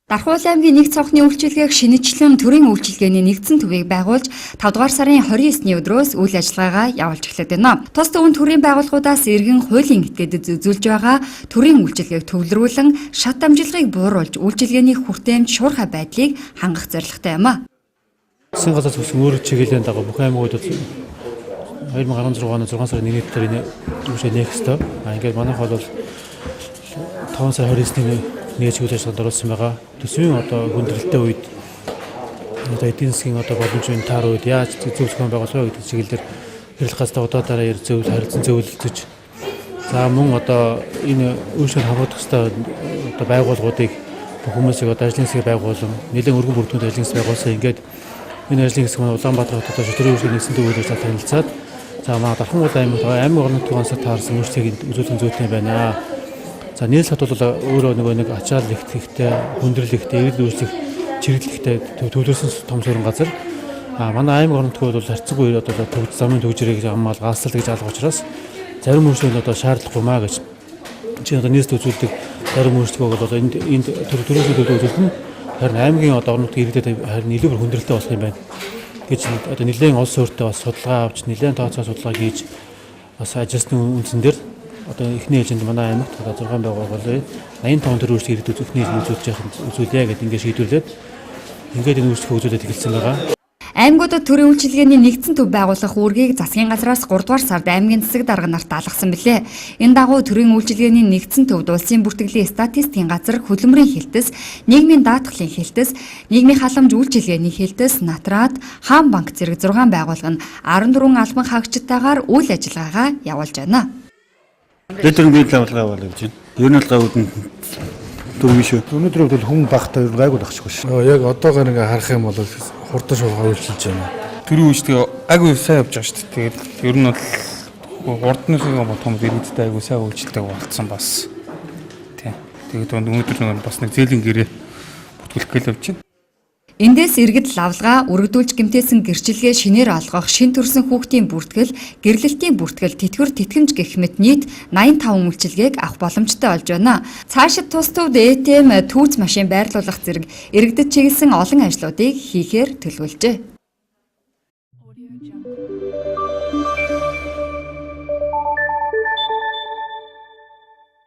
Дархуул аймгийн нэг цонхны үйлчилгээг шинэчлэн төрийн үйлчилгээний нэгдсэн төвийг байгуулж 5 дугаар сарын 29-ны өдрөөс үйл ажиллагаагаа явуулж эхлэх байна. Тус төвийн төрийн байгууллагуудаас иргэн хуулийн этгээдэд зөвлөж байгаа төрийн үйлчилгээг төвлөрүүлэн шат амжилгыг бууруулж үйлчилгээний хүртээмж шуурхай байдлыг хангах зорилготой юм. Засгийн газар зөвсөн өөр чиглэлийн дагуу бүх аймагуудад 2016 оны 6 сарын 1-ний төрийн үйлчилгээ нээх ёстой. Ингээд манайх бол 5 сарын 29-ний нээж үйл ажиллагаанд оролцсон байгаа. Төсвийн хүндрэлтэй үед эдийн засгийн боломжийн таар үед яаж зөв зохион байгуулах вэ гэдэг чиглэлээр хэрэглэх газар удаадараа харилцан зөвлөлдөж за мөн энэ үйлчлэл хамгаалах ёстой байгууллагуудыг бүх хүмүүсийг ажлын хэсгээр байгуулсан нэлээд өргөн бүрдүүнд ажлын хэсэг байгуулсан. Ингээд энэ ажлын хэсэг маань Улаанбаатар хотод шүтрийн үйлчлэгийн нэгдсэн төвөөр ажиллаж танилцаад за манай Дархангуул аймаг орнот тугаансаар таарсан үйлчлэгийг үзүүлэн зүйтэй байна. За нийлс хот бол өөрөө нэг ачаал ихтэй, хүндрэл ихтэй, эрүүл үйлчлэх чиглэлтэй төлөвлөсөн том суурин газар. Манай аймаг орнотгой бол харьцангуй замын төгжрийг хамгаал гаалцал гэж алга учраас зарим үйлчлэл шаардлагагүй маа гэж. Чи нийлс үзүүлдэг зарим үйлчлэг бол энд төрөлхий төлөвлөлт нь харин аймгийн орнотын иргэдэд харин илүү хүндрэлтэй болох юм байна. Гэж нэлээд улс өөртөө бас судалгаа авч нэлээд тооцоо судалгаа хийж бас ажилсны үндсэн дээр эхний ээлжинд манай аймагт 6 байгууллага 85 төр үйлчлэг иргэд зөвхөн үзүүлье гэдэг ингээд шийдвэрлээд ингээд энэ үйлчлэгийг үзүүлээд эхэлсэн байгаа. Аймагуудад төрийн үйлчилгээний нэгдсэн төв байгуулах үүргийг засгийн газраас 3 дугаар сард аймгийн засаг дарга нарт алгасан билээ. Энэ дагуу төрийн үйлчилгээний нэгдсэн төвд улсын бүртгэлийн статистикийн газар хөдөлмөрийн хэлтэс, нийгмийн даатгалын хэлтэс, нийгмийн халамж үйлчилгээний хэлтэс, натрат, хаан банк зэрэг 6 байгууллага нь 14 албан хаагчдтайгаар үйл ажиллагаагаа явуулж байна. Дэдэрэн биелэл авалгаа болж байна. Ер нь л гавьд төв шүү. Өнөөдөр бол хүн багтаа гайгүй багшгүй шүү. Яг одоогоор ингээ харах юм бол хурдан шуурхай үйлчилж байна. Төрийн үйлчлэг айгүй сайн явж байгаа шүү дээ. Тэгээд ер нь бол урдныхын том иргэдтэй айгүй сайн үйлчлэлтэй болцсон бас. Тийм. Тэгээд өнөөдөр бас нэг зээлийн гэрээ бүртгүүлэх гээл явж байна. Эндээс иргэд лавлгаа өргөдүүлж гэмтээсэн гэрчлэгээ шинээр олгох шин төрсөн хүүхдийн бүртгэл, гэрлэлтийн бүртгэл, тэтгэвэр тэтгэмж гэх мэт нийт 85 үйлчилгээг авах боломжтой болж байна. Цаашид тус төвд ЭТМ, түүц машин байрлуулах зэрэг иргэдэд чиглэсэн олон ажлуудыг хийхээр төлөвлөжээ.